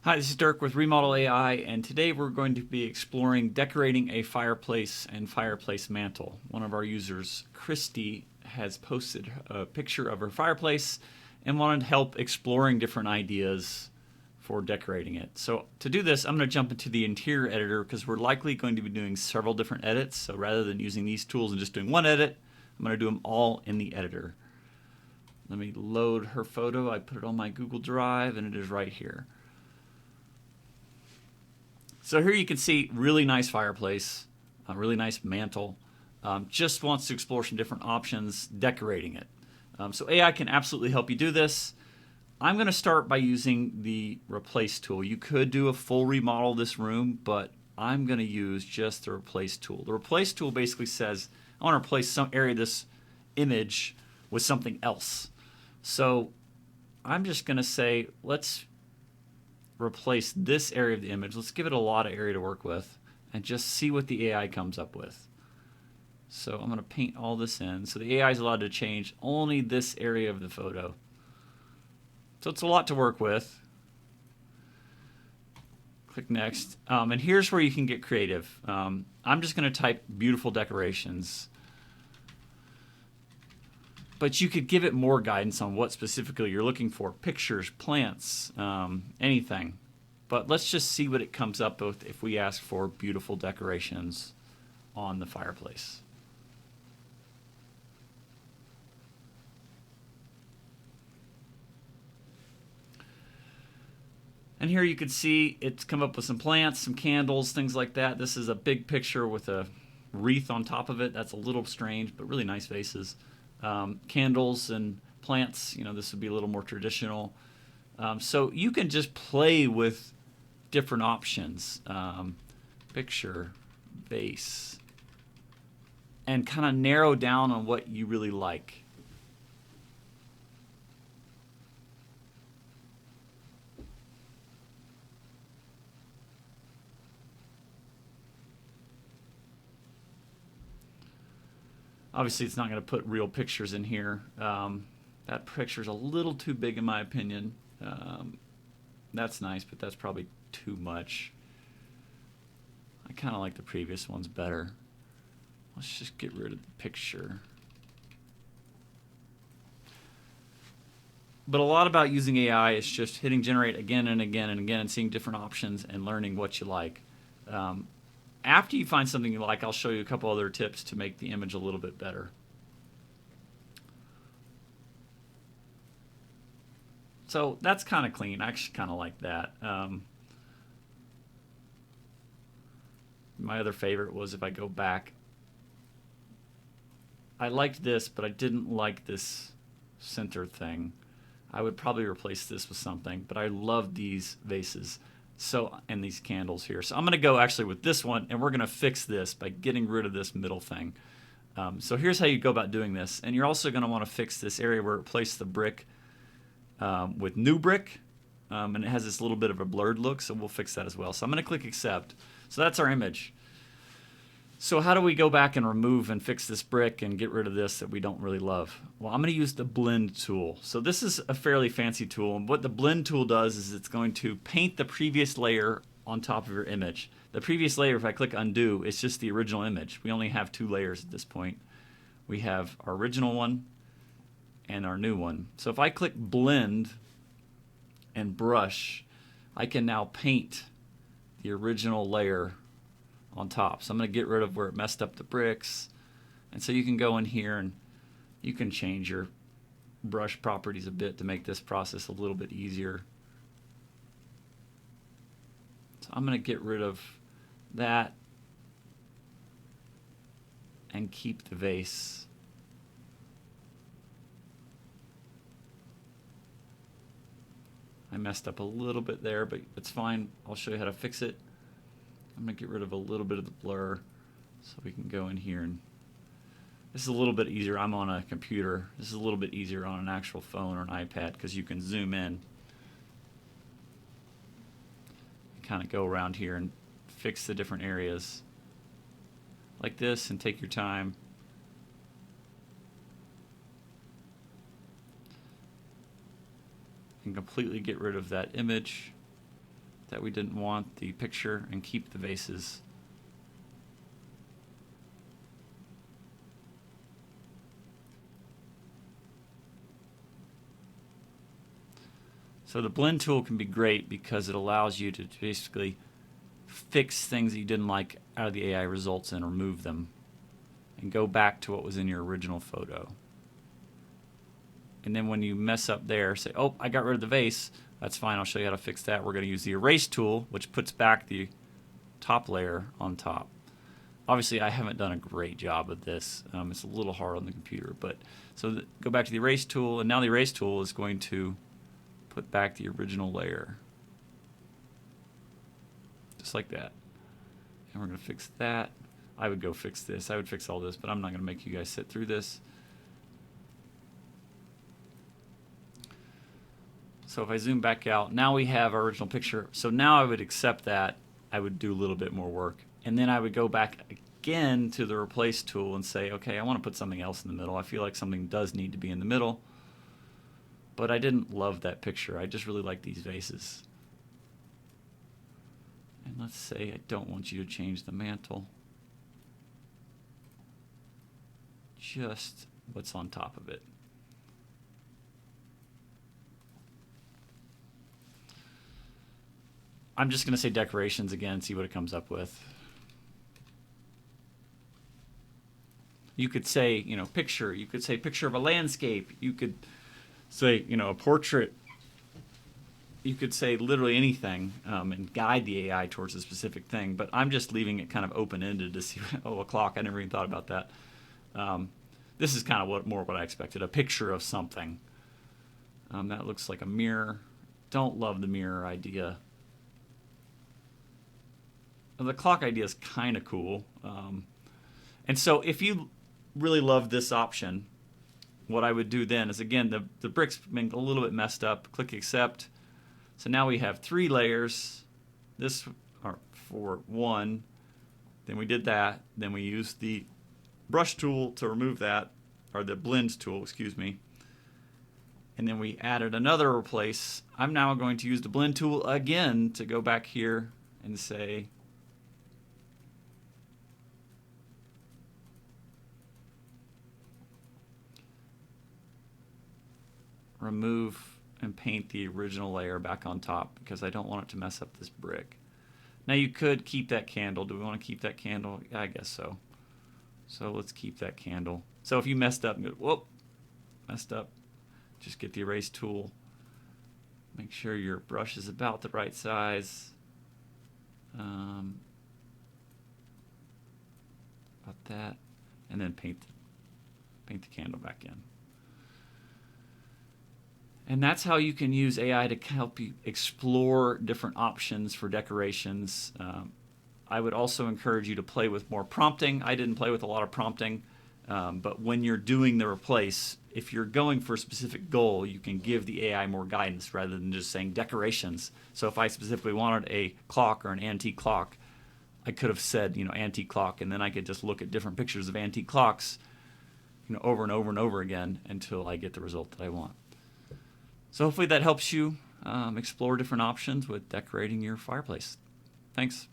Hi, this is Dirk with Remodel AI, and today we're going to be exploring decorating a fireplace and fireplace mantle. One of our users, Kristie, has posted a picture of her fireplace and wanted help exploring different ideas for decorating it. So to do this, I'm going to jump into the interior editor because we're likely going to be doing several different edits. So rather than using these tools and just doing one edit, I'm going to do them all in the editor. Let me load her photo. I put it on my Google Drive and it is right here. So here you can see really nice fireplace, a really nice mantle. Just wants to explore some different options decorating it. So AI can absolutely help you do this. I'm going to start by using the replace tool. You could do a full remodel of this room, but I'm going to use just the replace tool. The replace tool basically says I want to replace some area of this image with something else. So I'm just going to say let's replace this area of the image. Let's give it a lot of area to work with and just see what the AI comes up with. So I'm going to paint all this in. So the AI is allowed to change only this area of the photo. So it's a lot to work with. Click next. And here's where you can get creative. I'm just going to type beautiful decorations. But you could give it more guidance on what specifically you're looking for. Pictures, plants, anything. But let's just see what it comes up with if we ask for beautiful decorations on the fireplace. And here you can see it's come up with some plants, some candles, things like that. This is a big picture with a wreath on top of it. That's a little strange, but really nice vases. Candles and plants, this would be a little more traditional. So you can just play with different options, picture, vase, and kind of narrow down on what you really like. Obviously, it's not going to put real pictures in here. That picture's a little too big in my opinion. That's nice, but that's probably too much. I kind of like the previous ones better. Let's just get rid of the picture. But a lot about using AI is just hitting generate again and again and again and seeing different options and learning what you like. After you find something you like, I'll show you a couple other tips to make the image a little bit better. So that's kind of clean. I actually kind of like that. My other favorite was if I go back. I liked this, but I didn't like this center thing. I would probably replace this with something, but I love these vases. So, and these candles here. So I'm going to go actually with this one, and we're going to fix this by getting rid of this middle thing. So here's how you go about doing this. And you're also going to want to fix this area where it placed the brick with new brick. And it has this little bit of a blurred look, so we'll fix that as well. So I'm going to click accept. So that's our image. So how do we go back and remove and fix this brick and get rid of this that we don't really love? Well, I'm going to use the blend tool. So this is a fairly fancy tool, and what the blend tool does is it's going to paint the previous layer on top of your image. The previous layer, if I click undo, it's just the original image. We only have two layers at this point. We have our original one and our new one. So if I click blend and brush, I can now paint the original layer on top. So I'm going to get rid of where it messed up the bricks. And so you can go in here and you can change your brush properties a bit to make this process a little bit easier. So I'm going to get rid of that and keep the vase. I messed up a little bit there, but it's fine. I'll show you how to fix it. I'm going to get rid of a little bit of the blur so we can go in here. And this is a little bit easier. I'm on a computer. This is a little bit easier on an actual phone or an iPad because you can zoom in. Kind of go around here and fix the different areas like this and take your time. And completely get rid of that image. that we didn't want, the picture, and keep the vases. So the blend tool can be great because it allows you to basically fix things that you didn't like out of the AI results and remove them and go back to what was in your original photo. And then when you mess up there, say, oh, I got rid of the vase. That's fine. I'll show you how to fix that. We're going to use the erase tool, which puts back the top layer on top. Obviously, I haven't done a great job of this. It's a little hard on the computer. But so go back to the erase tool, and now the erase tool is going to put back the original layer. Just like that. And we're going to fix that. I would go fix this. I would fix all this, but I'm not going to make you guys sit through this. So if I zoom back out, now we have our original picture. So now I would accept that. I would do a little bit more work. And then I would go back again to the replace tool and say, okay, I want to put something else in the middle. I feel like something does need to be in the middle. But I didn't love that picture. I just really like these vases. And let's say I don't want you to change the mantle. Just what's on top of it. I'm just going to say decorations again, see what it comes up with. You could say, picture. You could say picture of a landscape. You could say, a portrait. You could say literally anything and guide the AI towards a specific thing. But I'm just leaving it kind of open-ended to see, oh, a clock. I never even thought about that. This is kind of more what I expected, a picture of something. That looks like a mirror. Don't love the mirror idea. The clock idea is kind of cool. And so if you really love this option, what I would do then is, again, the bricks being a little bit messed up. Click accept. So now we have 3 layers. This are for 1. Then we did that. Then we used the brush tool to remove that, or the blend tool, excuse me. And then we added another replace. I'm now going to use the blend tool again to go back here and say, remove and paint the original layer back on top because I don't want it to mess up this brick. Now you could keep that candle. Do we want to keep that candle? Yeah, I guess so. So let's keep that candle. So if you messed up and go, whoop, messed up, just get the erase tool. Make sure your brush is about the right size. About that. And then paint the candle back in. And that's how you can use AI to help you explore different options for decorations. I would also encourage you to play with more prompting. I didn't play with a lot of prompting, but when you're doing the replace, if you're going for a specific goal, you can give the AI more guidance rather than just saying decorations. So if I specifically wanted a clock or an antique clock, I could have said, antique clock, and then I could just look at different pictures of antique clocks, over and over and over again until I get the result that I want. So hopefully that helps you explore different options with decorating your fireplace. Thanks.